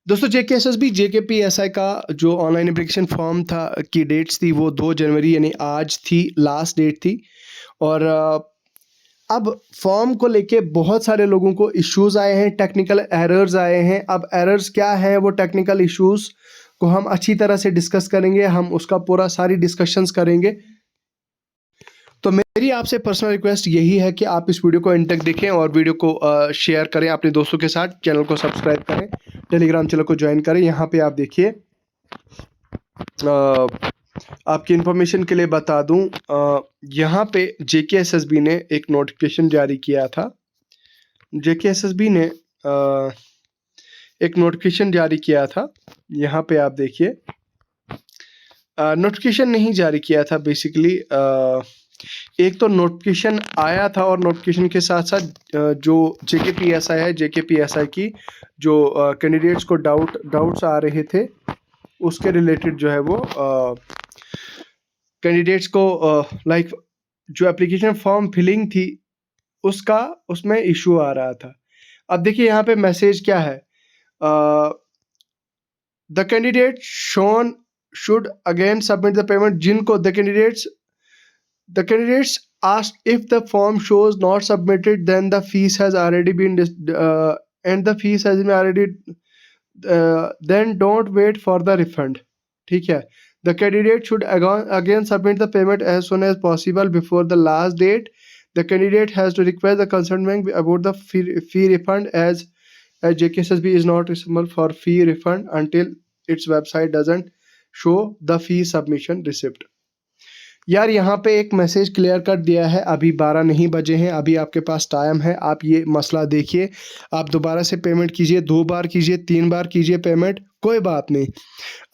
दोस्तों जेकेएसएसबी जेकेपीएसआई का जो ऑनलाइन एप्लीकेशन फॉर्म था की डेट्स थी वो 2 जनवरी यानी आज थी, लास्ट डेट थी। और अब फॉर्म को लेके बहुत सारे लोगों को इश्यूज आए हैं, टेक्निकल एरर्स आए हैं। अब एरर्स क्या है, वो टेक्निकल इश्यूज को हम अच्छी तरह से डिस्कस करेंगे, हम उसका पूरा सारी डिस्कशंस करेंगे। तो मेरी आपसे पर्सनल रिक्वेस्ट यही है कि आप इस वीडियो को एंड तक देखें और वीडियो को शेयर करें अपने दोस्तों के साथ, चैनल को सब्सक्राइब करें, टेलीग्राम चैनल को ज्वाइन करें। यहाँ पे आप देखिए, आपकी इन्फॉर्मेशन के लिए बता दूं, यहाँ पे जेकेएसएसबी ने एक नोटिफिकेशन जारी किया था। जेकेएसएसबी ने एक नोटिफिकेशन जारी किया था। यहाँ पे आप देखिए, नोटिफिकेशन नहीं जारी किया था बेसिकली, एक तो नोटिफिकेशन आया था और नोटिफिकेशन के साथ साथ जो जेकेपीएसआई है, जेकेपीएसआई की जो कैंडिडेट्स को डाउट्स आ रहे थे उसके रिलेटेड जो है वो कैंडिडेट्स को लाइक जो एप्लीकेशन फॉर्म फिलिंग थी उसमें इशू आ रहा था। अब देखिए यहाँ पे मैसेज क्या है, the candidate shown should again submit the payment. जिनको the candidates asked if the form shows not submitted, then the fees has already been and the fees has been already then don't wait for the refund। ठीक है, the candidate should again submit the payment as soon as possible before the last date। The candidate has to request the concerned bank about the fee refund as JKSSB is not responsible for fee refund until its website doesn't show the fee submission receipt। यार यहाँ पे एक message clear कर दिया है, अभी 12 नहीं बजे हैं, अभी आपके पास टाइम है। आप ये मसला देखिए, आप दोबारा से पेमेंट कीजिए, 2 बार कीजिए, 3 बार कीजिए पेमेंट, कोई बात नहीं।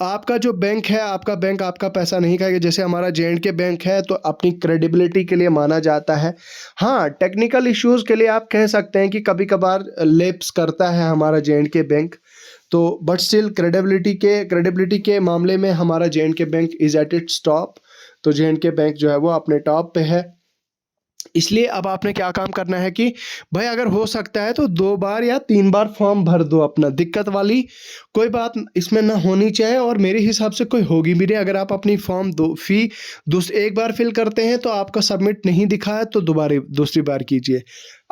आपका जो बैंक है, आपका बैंक आपका पैसा नहीं खाएगा। जैसे हमारा JNK बैंक है तो अपनी क्रेडिबिलिटी के लिए माना जाता है। हाँ, टेक्निकल इश्यूज़ के लिए आप कह सकते हैं कि कभी कभार लेप्स करता है हमारा JNK बैंक, तो बट स्टिल क्रेडिबिलिटी के मामले में हमारा JNK bank is at its top. तो JNK बैंक जो है वो अपने टॉप पे है। इसलिए अब आपने क्या काम करना है कि भाई अगर हो सकता है तो 2 बार या 3 बार फॉर्म भर दो अपना, दिक्कत वाली कोई बात इसमें ना होनी चाहिए और मेरे हिसाब से कोई होगी भी नहीं। अगर आप अपनी फॉर्म एक बार फिल करते हैं तो आपका सबमिट नहीं दिखा है तो दूसरी बार कीजिए।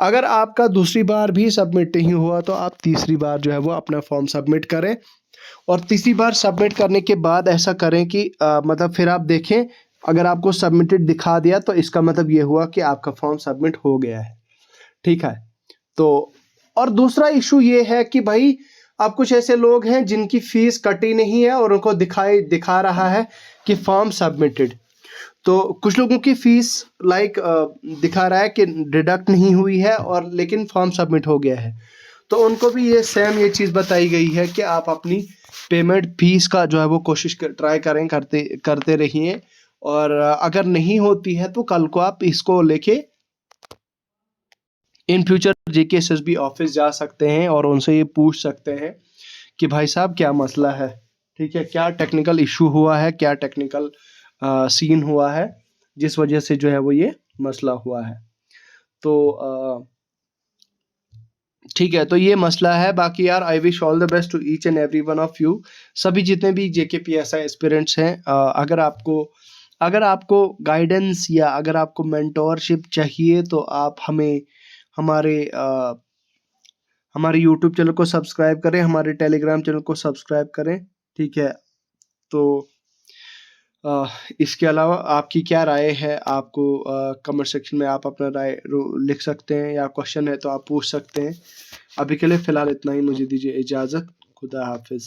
अगर आपका दूसरी बार भी सबमिट नहीं हुआ तो आप तीसरी बार जो है वो अपना फॉर्म सबमिट करें। और तीसरी बार सबमिट करने के बाद ऐसा करें कि मतलब फिर आप देखें, अगर आपको सबमिटेड दिखा दिया तो इसका मतलब ये हुआ कि आपका फॉर्म सबमिट हो गया है। ठीक है, तो और दूसरा इशू ये है कि भाई अब कुछ ऐसे लोग हैं जिनकी फीस कटी नहीं है और उनको दिखा रहा है कि फॉर्म सबमिटेड। तो कुछ लोगों की फीस दिखा रहा है कि डिडक्ट नहीं हुई है और लेकिन फॉर्म सबमिट हो गया है। तो उनको भी ये चीज़ बताई गई है कि आप अपनी पेमेंट फीस का जो है वो कोशिश ट्राई करें, करते रहिए। और अगर नहीं होती है तो कल को आप इसको लेके इन फ्यूचर जेकेएसएसबी ऑफिस जा सकते हैं और उनसे ये पूछ सकते हैं कि भाई साहब क्या मसला है, ठीक है, क्या टेक्निकल इशू हुआ है, क्या टेक्निकल सीन हुआ है जिस वजह से जो है वो ये मसला हुआ है। तो ठीक है, तो ये मसला है। बाकी यार I wish all the best to each and every one of you. सभी जितने भी जेकेपीएसआई एस्पिरेंट्स हैं, अगर आपको गाइडेंस या अगर आपको मेंटोरशिप चाहिए तो आप हमारे यूट्यूब चैनल को सब्सक्राइब करें, हमारे टेलीग्राम चैनल को सब्सक्राइब करें। ठीक है, तो इसके अलावा आपकी क्या राय है, आपको कमेंट सेक्शन में आप अपना राय लिख सकते हैं या क्वेश्चन है तो आप पूछ सकते हैं। अभी के लिए फ़िलहाल इतना ही, मुझे दीजिए इजाज़त। खुदा हाफिज़।